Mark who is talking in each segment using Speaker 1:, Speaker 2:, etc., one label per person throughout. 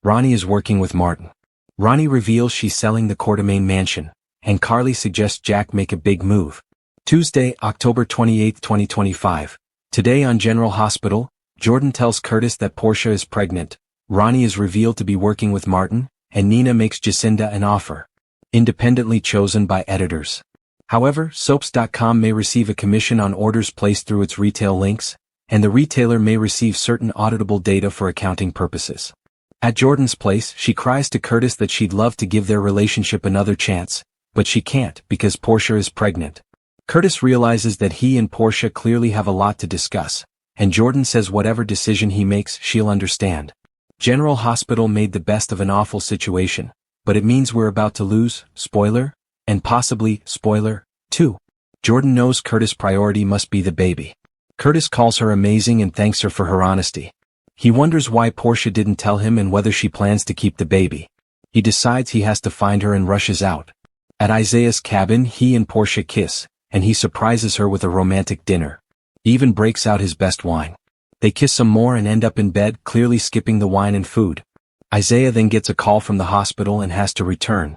Speaker 1: Ronnie is working with Martin. Ronnie reveals she's selling the Quartermain mansion, and Carly suggests Jack make a big move. Tuesday, October 28, 2025. Today on General Hospital, Jordan tells Curtis that Portia is pregnant, Ronnie is revealed to be working with Martin, and Nina makes Jacinda an offer. Independently chosen by editors. However, Soaps.com may receive a commission on orders placed through its retail links, and the retailer may receive certain auditable data for accounting purposes. At Jordan's place, she cries to Curtis that she'd love to give their relationship another chance, but she can't because Portia is pregnant. Curtis realizes that he and Portia clearly have a lot to discuss, and Jordan says whatever decision he makes, she'll understand. General Hospital made the best of an awful situation, but it means we're about to lose, spoiler, and possibly, spoiler, too. Jordan knows Curtis' priority must be the baby. Curtis calls her amazing and thanks her for her honesty. He wonders why Portia didn't tell him and whether she plans to keep the baby. He decides he has to find her and rushes out. At Isaiah's cabin, he and Portia kiss, and he surprises her with a romantic dinner. He even breaks out his best wine. They kiss some more and end up in bed, clearly skipping the wine and food. Isaiah then gets a call from the hospital and has to return.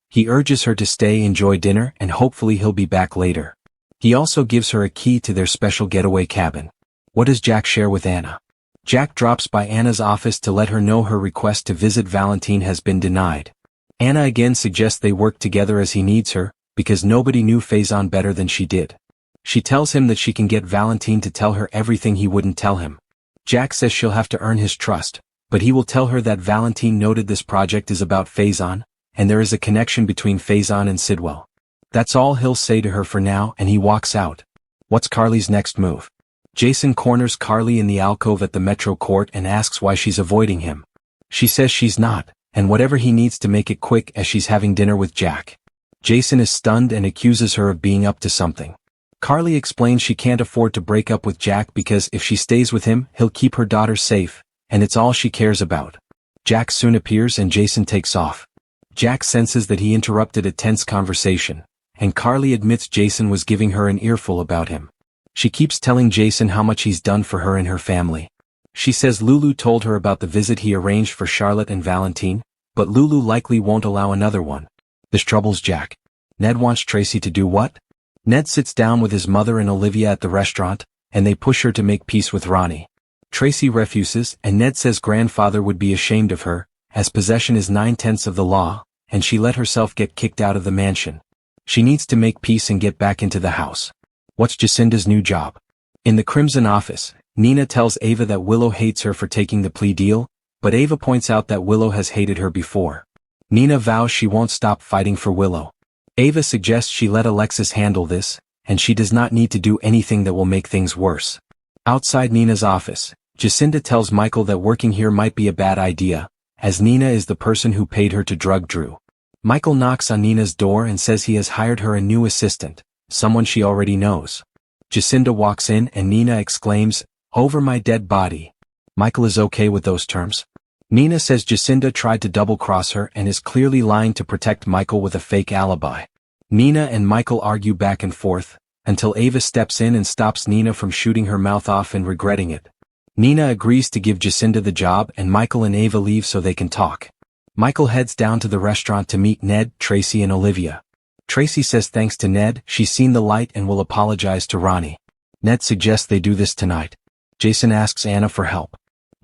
Speaker 1: He urges her to stay, enjoy dinner, and hopefully he'll be back later. He also gives her a key to their special getaway cabin. What does Jack share with Anna? Jack drops by Anna's office to let her know her request to visit Valentine has been denied. Anna again suggests they work together as he needs her, because nobody knew Faison better than she did. She tells him that she can get Valentine to tell her everything he wouldn't tell him. Jack says she'll have to earn his trust, but he will tell her that Valentine noted this project is about Faison, and there is a connection between Faison and Sidwell. That's all he'll say to her for now, and he walks out. What's Carly's next move? Jason corners Carly in the alcove at the Metro Court and asks why she's avoiding him. She says she's not, and whatever he needs to make it quick as she's having dinner with Jack. Jason is stunned and accuses her of being up to something. Carly explains she can't afford to break up with Jack because if she stays with him, he'll keep her daughter safe, and it's all she cares about. Jack soon appears and Jason takes off. Jack senses that he interrupted a tense conversation, and Carly admits Jason was giving her an earful about him. She keeps telling Jason how much he's done for her and her family. She says Lulu told her about the visit he arranged for Charlotte and Valentine, but Lulu likely won't allow another one. This troubles Jack. Ned wants Tracy to do what? Ned sits down with his mother and Olivia at the restaurant, and they push her to make peace with Ronnie. Tracy refuses, and Ned says grandfather would be ashamed of her, as possession is 9/10 of the law, and she let herself get kicked out of the mansion. She needs to make peace and get back into the house. What's Jacinda's new job? In the Crimson office, Nina tells Ava that Willow hates her for taking the plea deal, but Ava points out that Willow has hated her before. Nina vows she won't stop fighting for Willow. Ava suggests she let Alexis handle this, and she does not need to do anything that will make things worse. Outside Nina's office, Jacinda tells Michael that working here might be a bad idea, as Nina is the person who paid her to drug Drew. Michael knocks on Nina's door and says he has hired her a new assistant, someone she already knows. Jacinda walks in and Nina exclaims, "Over my dead body." Michael is okay with those terms. Nina says Jacinda tried to double-cross her and is clearly lying to protect Michael with a fake alibi. Nina and Michael argue back and forth, until Ava steps in and stops Nina from shooting her mouth off and regretting it. Nina agrees to give Jacinda the job and Michael and Ava leave so they can talk. Michael heads down to the restaurant to meet Ned, Tracy and Olivia. Tracy says thanks to Ned, she's seen the light and will apologize to Ronnie. Ned suggests they do this tonight. Jason asks Anna for help.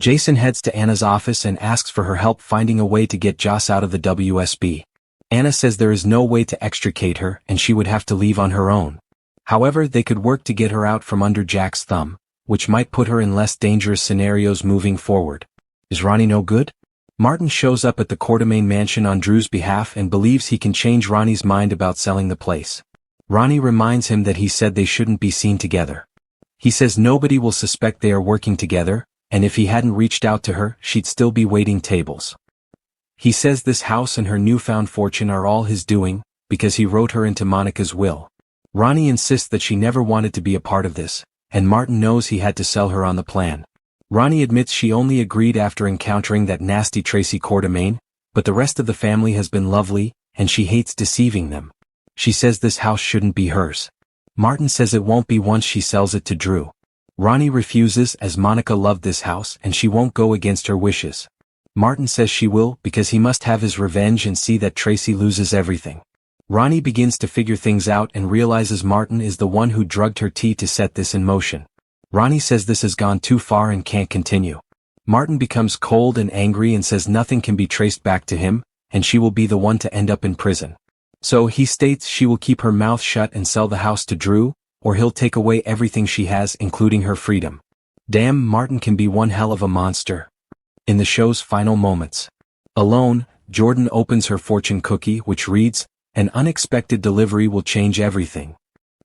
Speaker 1: Jason heads to Anna's office and asks for her help finding a way to get Joss out of the WSB. Anna says there is no way to extricate her and she would have to leave on her own. However, they could work to get her out from under Jack's thumb, which might put her in less dangerous scenarios moving forward. Is Ronnie no good? Martin shows up at the Quartermain mansion on Drew's behalf and believes he can change Ronnie's mind about selling the place. Ronnie reminds him that he said they shouldn't be seen together. He says nobody will suspect they are working together, and if he hadn't reached out to her, she'd still be waiting tables. He says this house and her newfound fortune are all his doing, because he wrote her into Monica's will. Ronnie insists that she never wanted to be a part of this, and Martin knows he had to sell her on the plan. Ronnie admits she only agreed after encountering that nasty Tracy Quartermain, but the rest of the family has been lovely, and she hates deceiving them. She says this house shouldn't be hers. Martin says it won't be once she sells it to Drew. Ronnie refuses as Monica loved this house and she won't go against her wishes. Martin says she will because he must have his revenge and see that Tracy loses everything. Ronnie begins to figure things out and realizes Martin is the one who drugged her tea to set this in motion. Ronnie says this has gone too far and can't continue. Martin becomes cold and angry and says nothing can be traced back to him, and she will be the one to end up in prison. So he states she will keep her mouth shut and sell the house to Drew, or he'll take away everything she has including her freedom. Damn, Martin can be one hell of a monster. In the show's final moments. Alone, Jordan opens her fortune cookie which reads, "An unexpected delivery will change everything."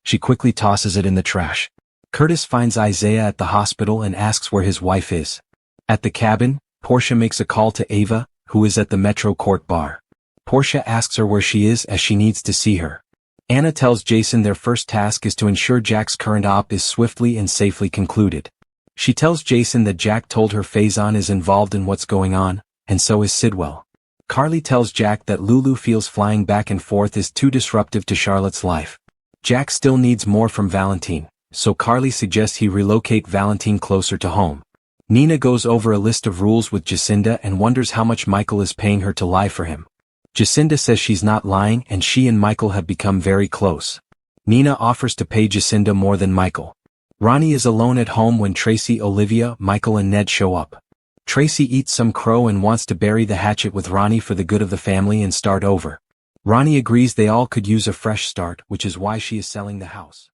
Speaker 1: She quickly tosses it in the trash. Curtis finds Isaiah at the hospital and asks where his wife is. At the cabin, Portia makes a call to Ava, who is at the Metro Court bar. Portia asks her where she is as she needs to see her. Anna tells Jason their first task is to ensure Jack's current op is swiftly and safely concluded. She tells Jason that Jack told her Faison is involved in what's going on, and so is Sidwell. Carly tells Jack that Lulu feels flying back and forth is too disruptive to Charlotte's life. Jack still needs more from Valentine, so Carly suggests he relocate Valentine closer to home. Nina goes over a list of rules with Jacinda and wonders how much Michael is paying her to lie for him. Jacinda says she's not lying and she and Michael have become very close. Nina offers to pay Jacinda more than Michael. Ronnie is alone at home when Tracy, Olivia, Michael and Ned show up. Tracy eats some crow and wants to bury the hatchet with Ronnie for the good of the family and start over. Ronnie agrees they all could use a fresh start, which is why she is selling the house.